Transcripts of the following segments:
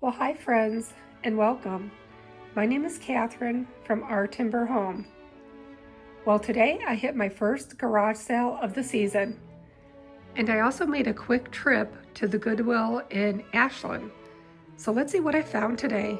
Well, hi friends, and welcome. My name is Catherine from Our Timber Home. Well, today I hit my first garage sale of the season, and I also made a quick trip to the Goodwill in Ashland. So let's see what I found today.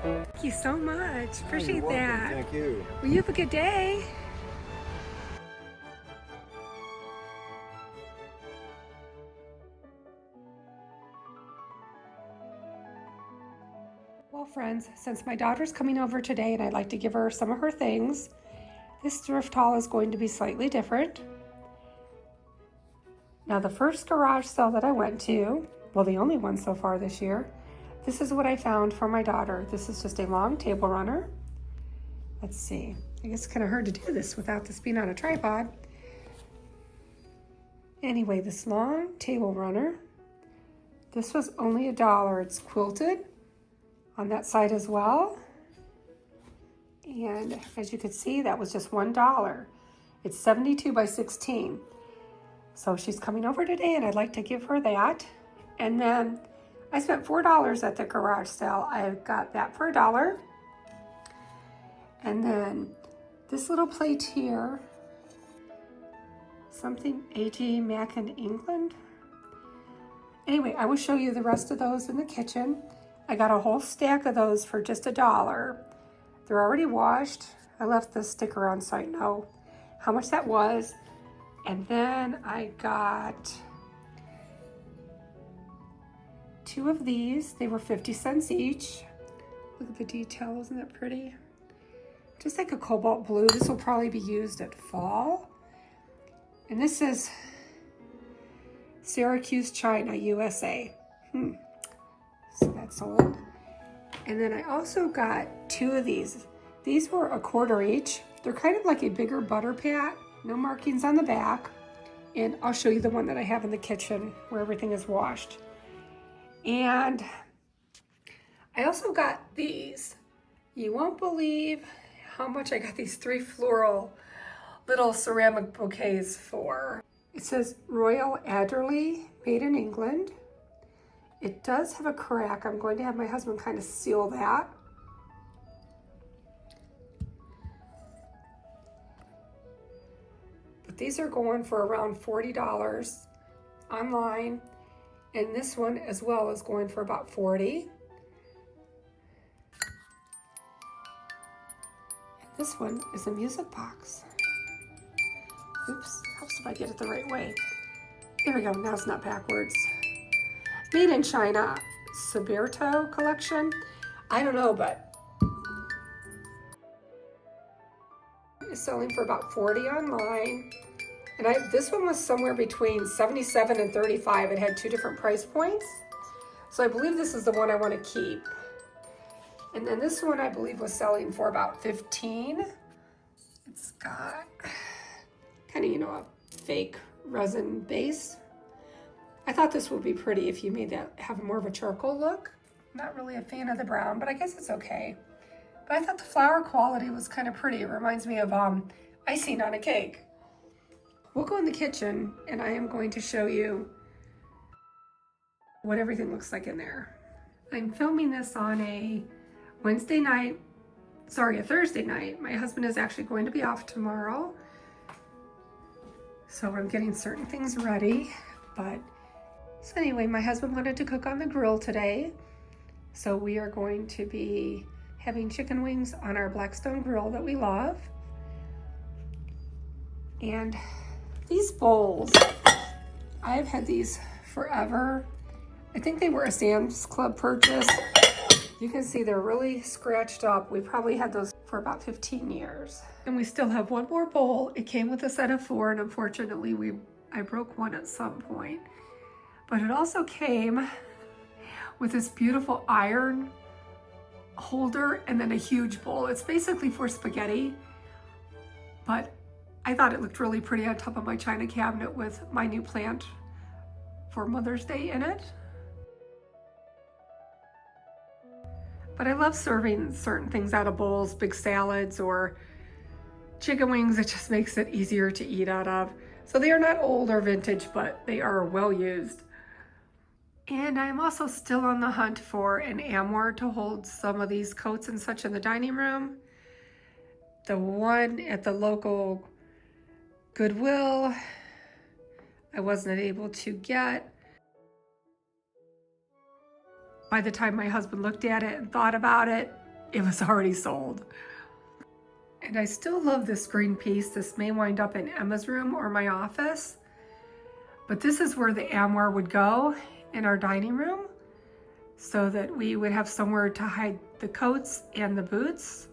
Thank you so much. Appreciate that. Thank you. Well, you have a good day. Well, friends, since my daughter's coming over today and I'd like to give her some of her things, this thrift haul is going to be slightly different. Now, the first garage sale that I went to, well, the only one so far this year, this is what I found for my daughter. This is just a long table runner. Let's see. I guess it's kind of hard to do this without this being on a tripod. Anyway, this long table runner, this was only $1. It's quilted on that side as well. And as you can see, that was just $1. It's 72 by 16. So she's coming over today and I'd like to give her that. And then I spent $4 at the garage sale. I got that for $1. And then this little plate here, something A.G. Mack in England. Anyway, I will show you the rest of those in the kitchen. I got a whole stack of those for just $1. They're already washed. I left the sticker on so I know how much that was. And then I got 2 of these. They were 50 cents each. Look at the detail, isn't that pretty? Just like a cobalt blue. This will probably be used at fall. And this is Syracuse, China, USA. So that's sold. And then I also got 2 of these. These were $1/4 each. They're kind of like a bigger butter pat. No markings on the back. And I'll show you the one that I have in the kitchen where everything is washed. And I also got these. You won't believe how much I got these 3 floral little ceramic bouquets for. It says Royal Adderley, made in England. It does have a crack. I'm going to have my husband kind of seal that. But these are going for around $40 online. And this one as well is going for about 40. This one is a music box. Oops, helps if I get it the right way. There we go, now it's not backwards. Made in China, Saberto collection. I don't know, but it's selling for about 40 online. And this one was somewhere between 77 and 35. It had 2 different price points. So I believe this is the one I want to keep. And then this one I believe was selling for about 15. It's got kind of, you know, a fake resin base. I thought this would be pretty if you made that have more of a charcoal look. Not really a fan of the brown, but I guess it's okay. But I thought the flower quality was kind of pretty. It reminds me of icing on a cake. We'll go in the kitchen and I am going to show you what everything looks like in there. I'm filming this on a Thursday night. My husband is actually going to be off tomorrow. So I'm getting certain things ready. So anyway, my husband wanted to cook on the grill today. So we are going to be having chicken wings on our Blackstone grill that we love. And these bowls, I've had these forever. I think they were a Sam's Club purchase. You can see they're really scratched up. We probably had those for about 15 years. And we still have one more bowl. It came with a set of 4, and unfortunately I broke one at some point. But it also came with this beautiful iron holder and then a huge bowl. It's basically for spaghetti, but I thought it looked really pretty on top of my china cabinet with my new plant for Mother's Day in it. But I love serving certain things out of bowls, big salads or chicken wings. It just makes it easier to eat out of. So they are not old or vintage, but they are well used. And I'm also still on the hunt for an armoire to hold some of these coats and such in the dining room. The one at the local Goodwill, I wasn't able to get. By the time my husband looked at it and thought about it, it was already sold. And I still love this green piece. This may wind up in Emma's room or my office, but this is where the armoire would go in our dining room so that we would have somewhere to hide the coats and the boots.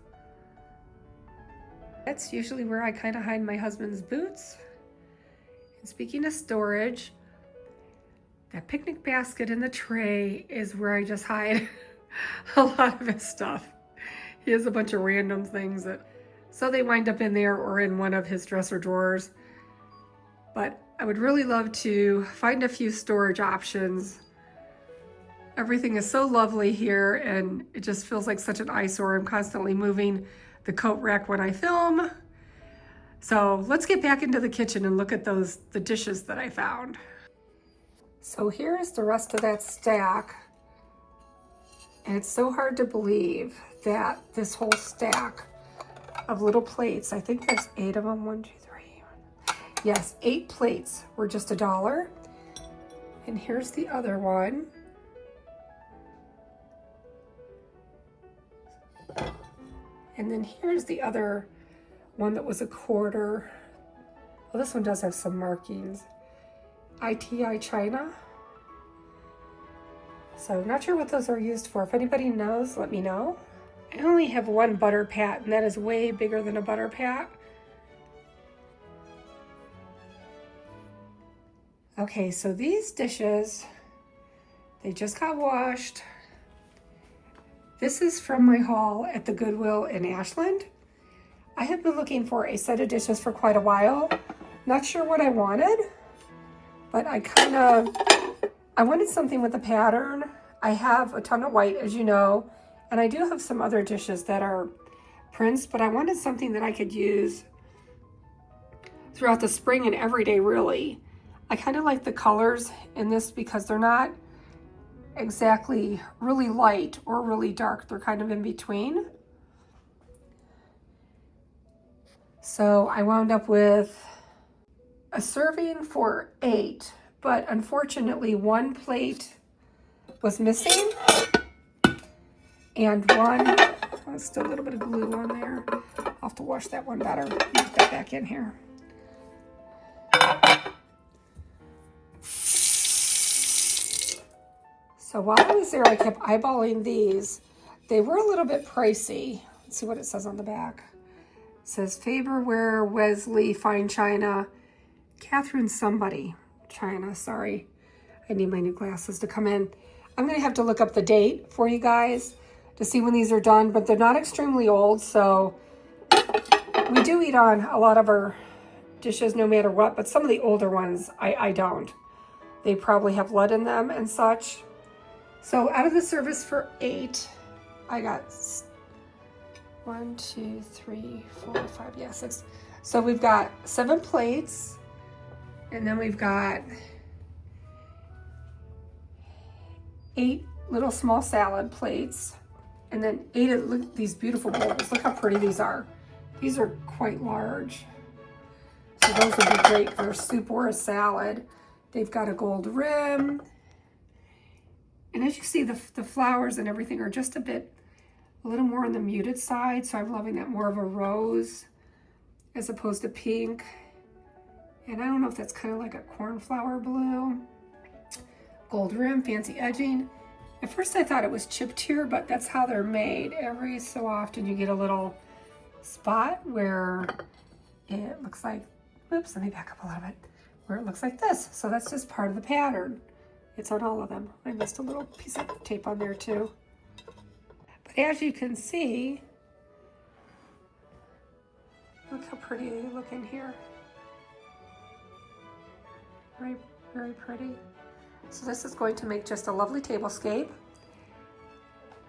That's usually where I kind of hide my husband's boots. And speaking of storage, that picnic basket in the tray is where I just hide a lot of his stuff. He has a bunch of random things so they wind up in there or in one of his dresser drawers. But I would really love to find a few storage options. Everything is so lovely here and it just feels like such an eyesore. I'm constantly moving the coat rack when I film. So let's get back into the kitchen and look at the dishes that I found. So here's the rest of that stack. And it's so hard to believe that this whole stack of little plates, I think there's 8 of them, 1, 2, 3. Yes, 8 plates were just $1. And here's the other one. And then here's the other one that was $1. Well, this one does have some markings. ITI China. So not sure what those are used for. If anybody knows, let me know. I only have one butter pat, and that is way bigger than a butter pat. Okay, so these dishes, they just got washed. This is from my haul at the Goodwill in Ashland. I have been looking for a set of dishes for quite a while. Not sure what I wanted, but I wanted something with a pattern. I have a ton of white, as you know, and I do have some other dishes that are prints, but I wanted something that I could use throughout the spring and every day, really. I kind of like the colors in this because they're not exactly really light or really dark. They're kind of in between. So I wound up with a serving for 8 but unfortunately one plate was missing and one, there's still a little bit of glue on there. I'll have to wash that one better. Put that back in here. So while I was there, I kept eyeballing these. They were a little bit pricey. Let's see what it says on the back. It says Faberware, Wesley, Fine China, Catherine somebody, China, sorry. I need my new glasses to come in. I'm gonna have to look up the date for you guys to see when these are done, but they're not extremely old, so we do eat on a lot of our dishes no matter what, but some of the older ones, I don't. They probably have lead in them and such. So out of the service for 8, I got 1, 2, 3, 4, 5, yeah, 6. So we've got 7 plates, and then we've got 8 little small salad plates, and then 8 of, look, these beautiful bowls. Look how pretty these are. These are quite large. So those would be great for a soup or a salad. They've got a gold rim. And as you see, the flowers and everything are just a little more on the muted side. So I'm loving that more of a rose as opposed to pink. And I don't know if that's kind of like a cornflower blue. Gold rim, fancy edging. At first I thought it was chipped here, but that's how they're made. Every so often you get a little spot where it looks like, oops, let me back up a little bit, where it looks like this. So that's just part of the pattern. It's on all of them. I missed a little piece of tape on there too. But as you can see, look how pretty they look in here. Very, very pretty. So this is going to make just a lovely tablescape.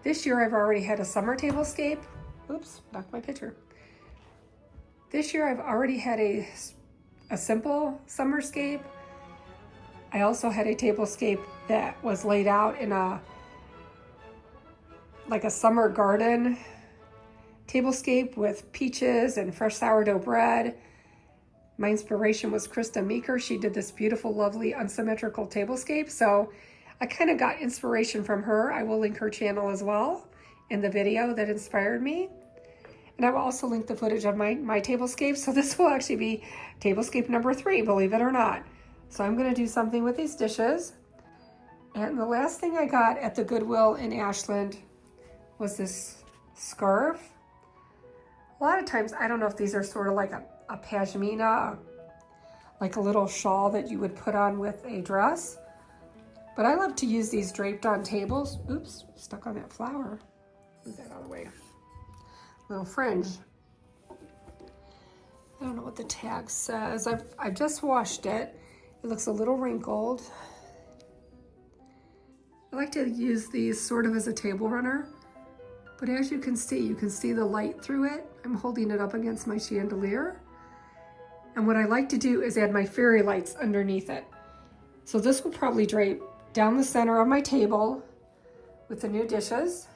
This year I've already had a summer tablescape. Oops, knocked my picture. This year I've already had a simple summerscape. I also had a tablescape that was laid out in like a summer garden tablescape with peaches and fresh sourdough bread. My inspiration was Krista Meeker. She did this beautiful, lovely, unsymmetrical tablescape. So I kind of got inspiration from her. I will link her channel as well in the video that inspired me. And I will also link the footage of my tablescape. So this will actually be tablescape number 3, believe it or not. So I'm gonna do something with these dishes. And the last thing I got at the Goodwill in Ashland was this scarf. A lot of times, I don't know if these are sort of like a pashmina, like a little shawl that you would put on with a dress. But I love to use these draped on tables. Oops, stuck on that flower. Move that out of the way. Little fringe. I don't know what the tag says. I've just washed it. It looks a little wrinkled. I like to use these sort of as a table runner, but as you can see the light through it. I'm holding it up against my chandelier. And what I like to do is add my fairy lights underneath it. So this will probably drape down the center of my table with the new dishes.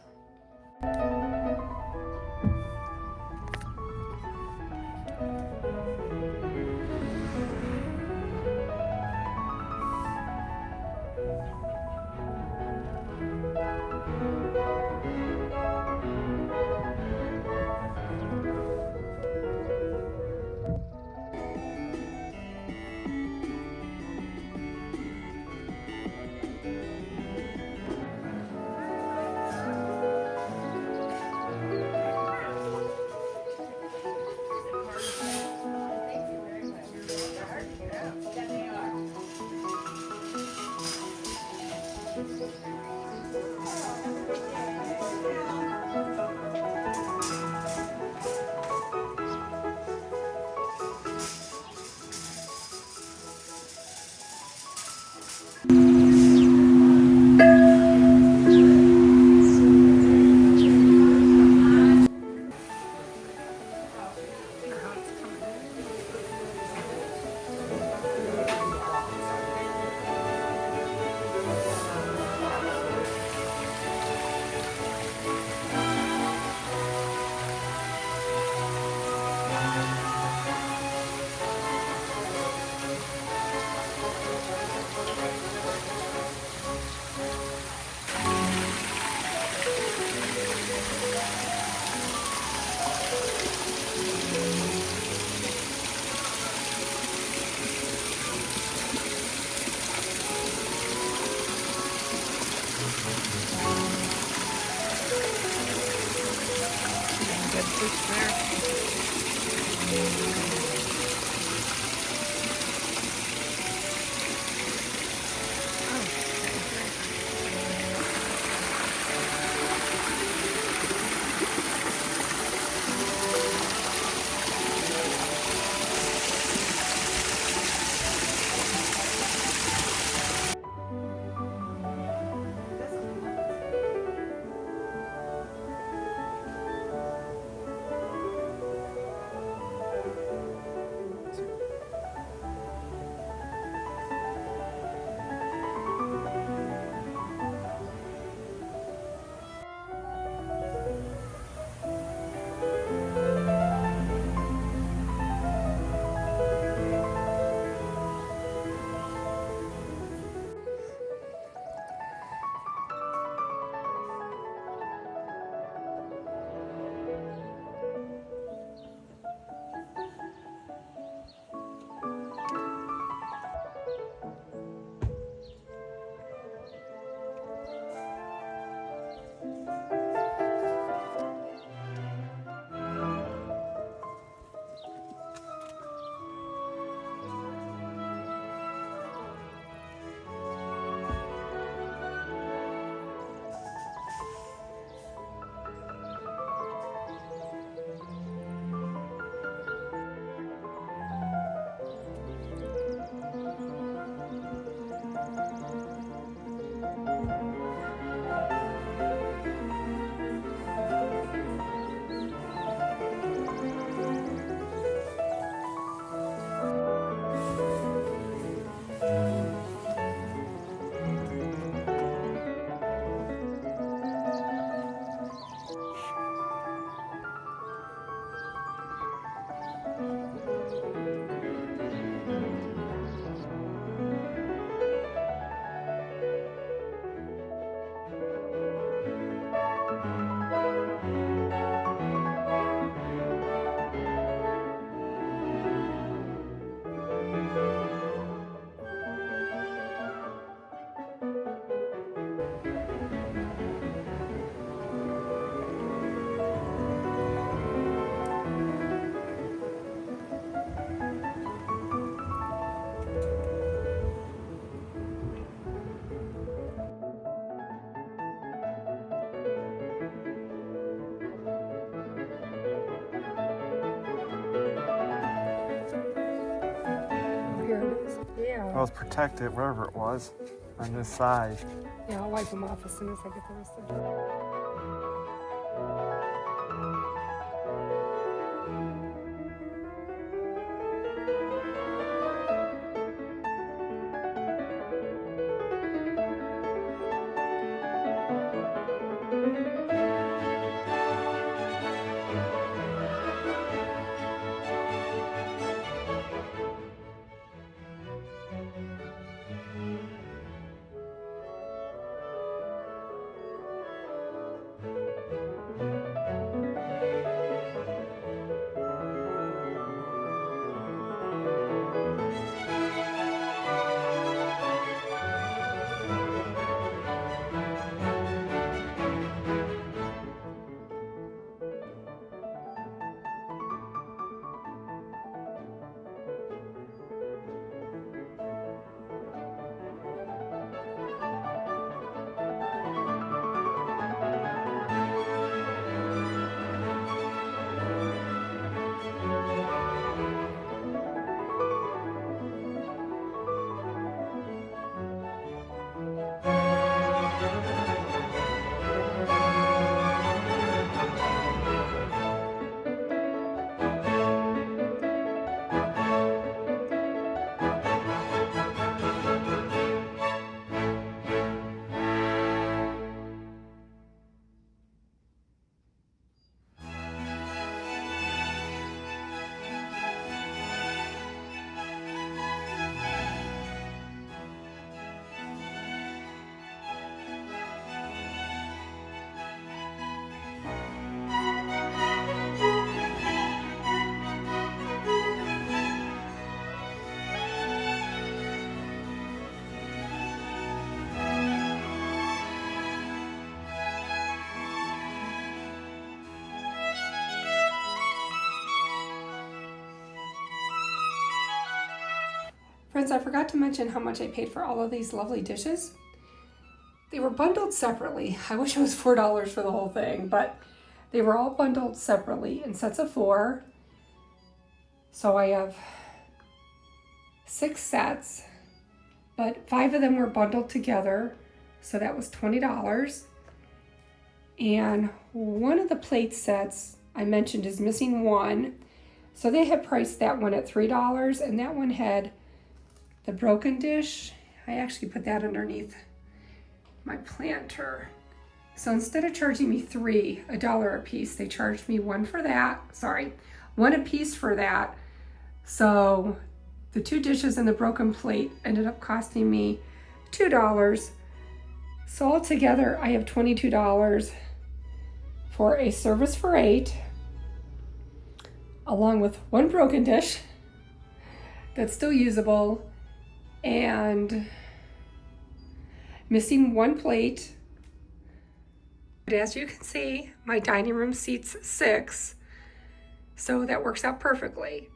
push there. Yeah. Well, it's protected, wherever it was, on this side. Yeah, I'll wipe them off as soon as I get the rest of it. Friends, I forgot to mention how much I paid for all of these lovely dishes. They were bundled separately. I wish it was $4 for the whole thing, but they were all bundled separately in sets of 4. So I have 6 sets, but 5 of them were bundled together. So that was $20. And one of the plate sets I mentioned is missing one. So they had priced that one at $3, and that one had the broken dish. I actually put that underneath my planter. So instead of charging me $1 a piece, they charged me one a piece for that. So the 2 dishes and the broken plate ended up costing me $2. So altogether, I have $22 for a service for 8, along with 1 broken dish that's still usable, and missing 1 plate. But as you can see, my dining room seats 6, so that works out perfectly.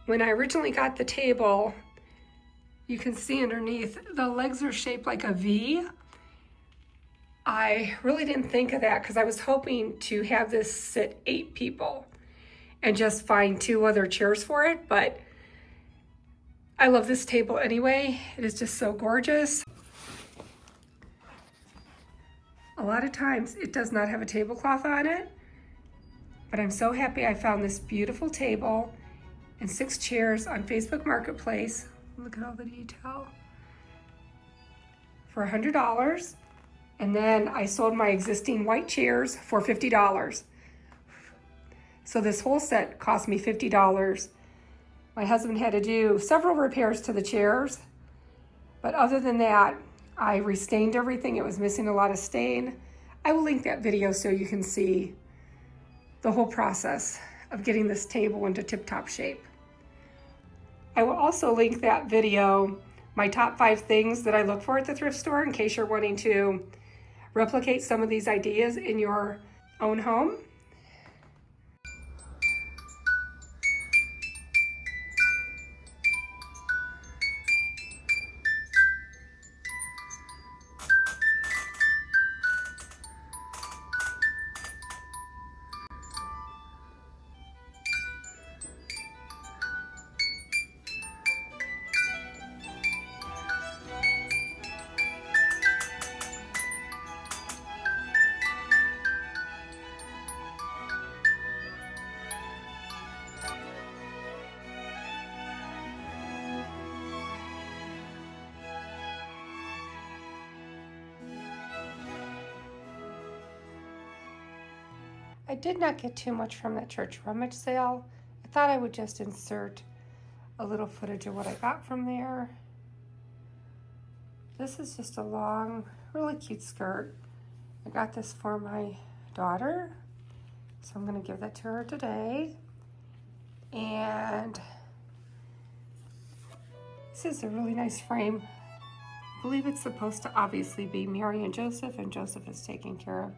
When I originally got the table, you can see underneath, the legs are shaped like a V. I really didn't think of that because I was hoping to have this sit 8 people and just find 2 other chairs for it, but I love this table anyway. It is just so gorgeous. A lot of times it does not have a tablecloth on it, but I'm so happy I found this beautiful table and 6 chairs on Facebook Marketplace. Look at all the detail. For $100. And then I sold my existing white chairs for $50. So this whole set cost me $50. My husband had to do several repairs to the chairs, but other than that, I restained everything. It was missing a lot of stain. I will link that video so you can see the whole process of getting this table into tip-top shape. I will also link that video, my top 5 things that I look for at the thrift store, in case you're wanting to replicate some of these ideas in your own home. I did not get too much from that Church Rummage Sale. I thought I would just insert a little footage of what I got from there. This is just a long, really cute skirt. I got this for my daughter, so I'm gonna give that to her today. And this is a really nice frame. I believe it's supposed to obviously be Mary and Joseph is taking care of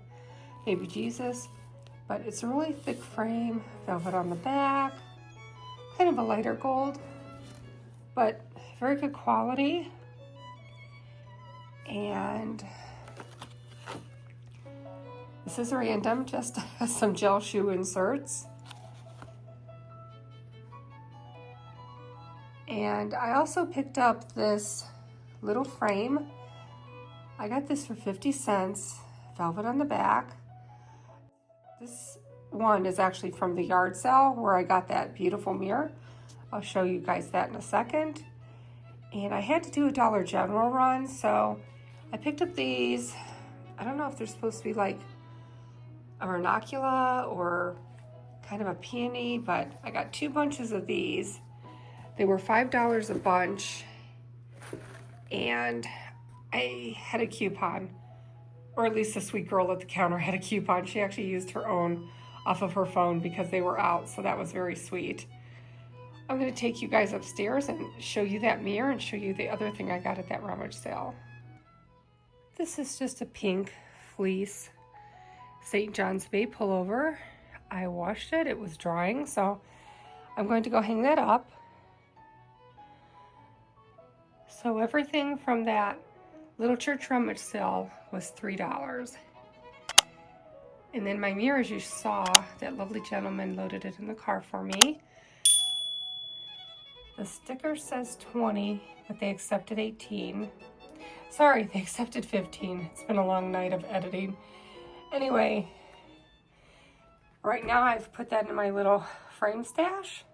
baby Jesus. But it's a really thick frame, velvet on the back, kind of a lighter gold, but very good quality. And this is random, just has some gel shoe inserts. And I also picked up this little frame. I got this for 50 cents, velvet on the back. This one is actually from the yard sale where I got that beautiful mirror. I'll show you guys that in a second. And I had to do a Dollar General run, so I picked up these. I don't know if they're supposed to be like a ranunculus or kind of a peony, but I got 2 bunches of these. They were $5 a bunch, and I had a coupon. Or at least the sweet girl at the counter had a coupon. She actually used her own off of her phone because they were out, so that was very sweet. I'm going to take you guys upstairs and show you that mirror and show you the other thing I got at that rummage sale. This is just a pink fleece St. John's Bay pullover. I washed it. It was drying, so I'm going to go hang that up. So everything from that little church rummage sale was $3. And then my mirrors, you saw, that lovely gentleman loaded it in the car for me. The sticker says 20, but they accepted 18. Sorry, they accepted 15. It's been a long night of editing. Anyway, right now I've put that in my little frame stash.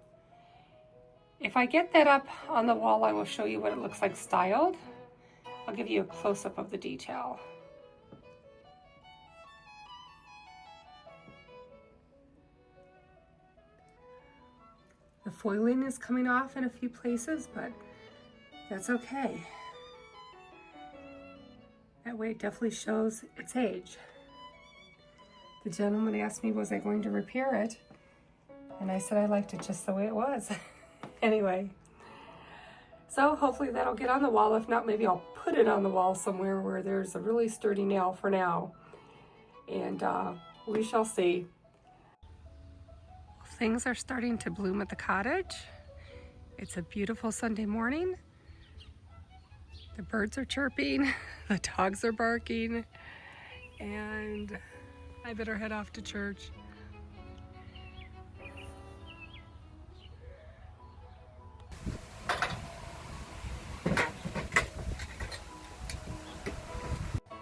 If I get that up on the wall, I will show you what it looks like styled. I'll give you a close-up of the detail. The foiling is coming off in a few places, but that's okay. That way it definitely shows its age. The gentleman asked me, was I going to repair it? And I said I liked it just the way it was. Anyway, so hopefully that'll get on the wall. If not, maybe I'll put it on the wall somewhere where there's a really sturdy nail for now. And we shall see. Things are starting to bloom at the cottage. It's a beautiful Sunday morning. The birds are chirping, the dogs are barking, and I better head off to church.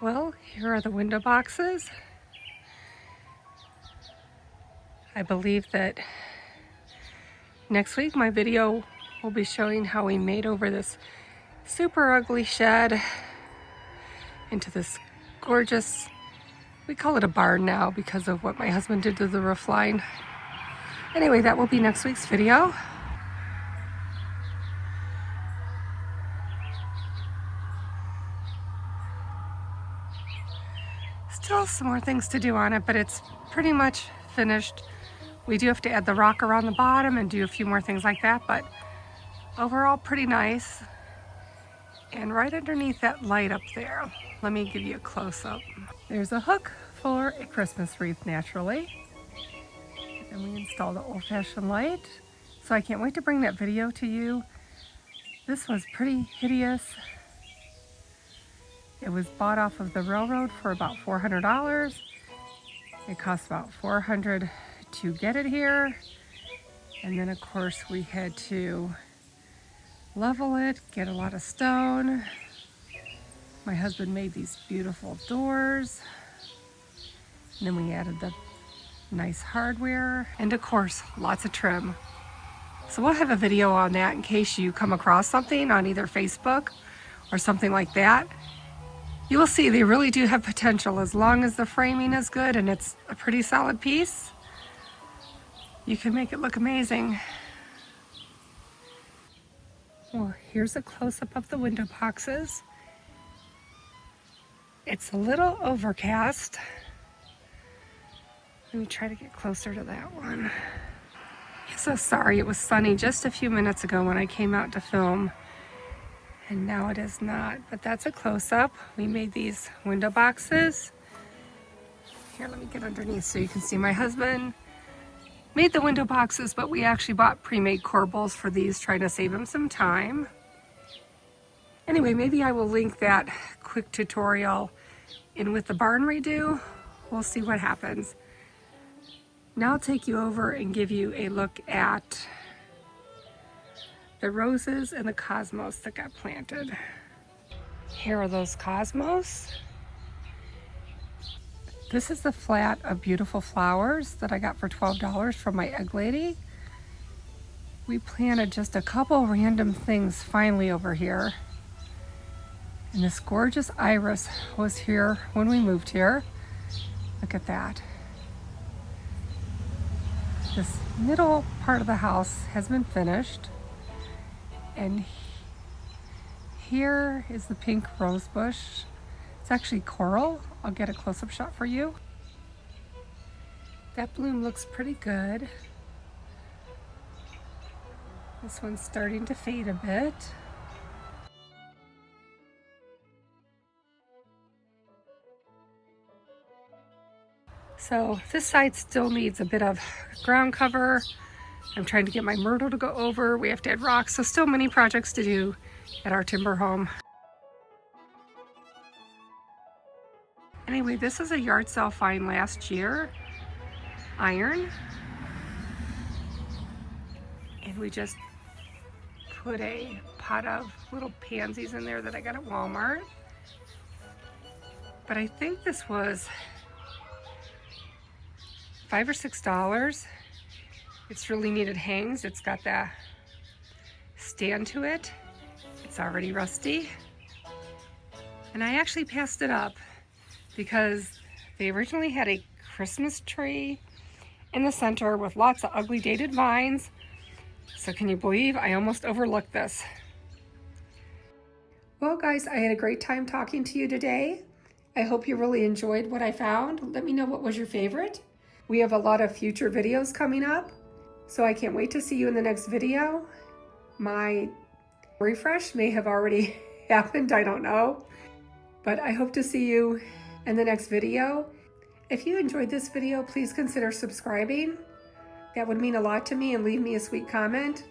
Well, here are the window boxes. I believe that next week my video will be showing how we made over this super ugly shed into this gorgeous, we call it a barn now because of what my husband did to the roof line. Anyway, that will be next week's video. Still some more things to do on it, but it's pretty much finished. We do have to add the rock around the bottom and do a few more things like that, but overall pretty nice. And right underneath that light up there, let me give you a close-up. There's a hook for a Christmas wreath, naturally. And we installed an old-fashioned light. So I can't wait to bring that video to you. This was pretty hideous. It was bought off of the railroad for about $400. It cost about $400 to get it here. And then of course we had to level it, get a lot of stone. My husband made these beautiful doors. And then we added the nice hardware. And of course, lots of trim. So we'll have a video on that in case you come across something on either Facebook or something like that. You will see they really do have potential as long as the framing is good and it's a pretty solid piece. You can make it look amazing. Well, here's a close-up of the window boxes. It's a little overcast. Let me try to get closer to that one. I'm so sorry, it was sunny just a few minutes ago when I came out to film. And now it is not, but that's a close-up. We made these window boxes. Here, let me get underneath so you can see my husband made the window boxes, but we actually bought pre-made corbels for these, trying to save him some time. Anyway, maybe I will link that quick tutorial in with the barn redo. We'll see what happens. Now I'll take you over and give you a look at the roses and the cosmos that got planted. Here are those cosmos. This is the flat of beautiful flowers that I got for $12 from my egg lady. We planted just a couple random things finally over here. And this gorgeous iris was here when we moved here. Look at that. This middle part of the house has been finished. And here is the pink rose bush. It's actually coral. I'll get a close-up shot for you. That bloom looks pretty good. This one's starting to fade a bit. So this side still needs a bit of ground cover. I'm trying to get my myrtle to go over. We have to add rocks, so still many projects to do at our timber home. Anyway, this is a yard sale find last year. Iron. And we just put a pot of little pansies in there that I got at Walmart. But I think this was $5 or $6. It's really needed hangs. It's got that stand to it. It's already rusty. And I actually passed it up because they originally had a Christmas tree in the center with lots of ugly dated vines. So can you believe I almost overlooked this? Well guys, I had a great time talking to you today. I hope you really enjoyed what I found. Let me know what was your favorite. We have a lot of future videos coming up, so I can't wait to see you in the next video. My refresh may have already happened, I don't know. But I hope to see you in the next video. If you enjoyed this video, please consider subscribing. That would mean a lot to me, and leave me a sweet comment.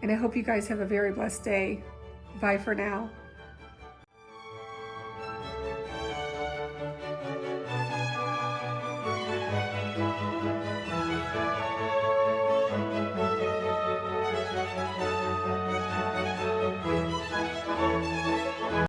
And I hope you guys have a very blessed day. Bye for now.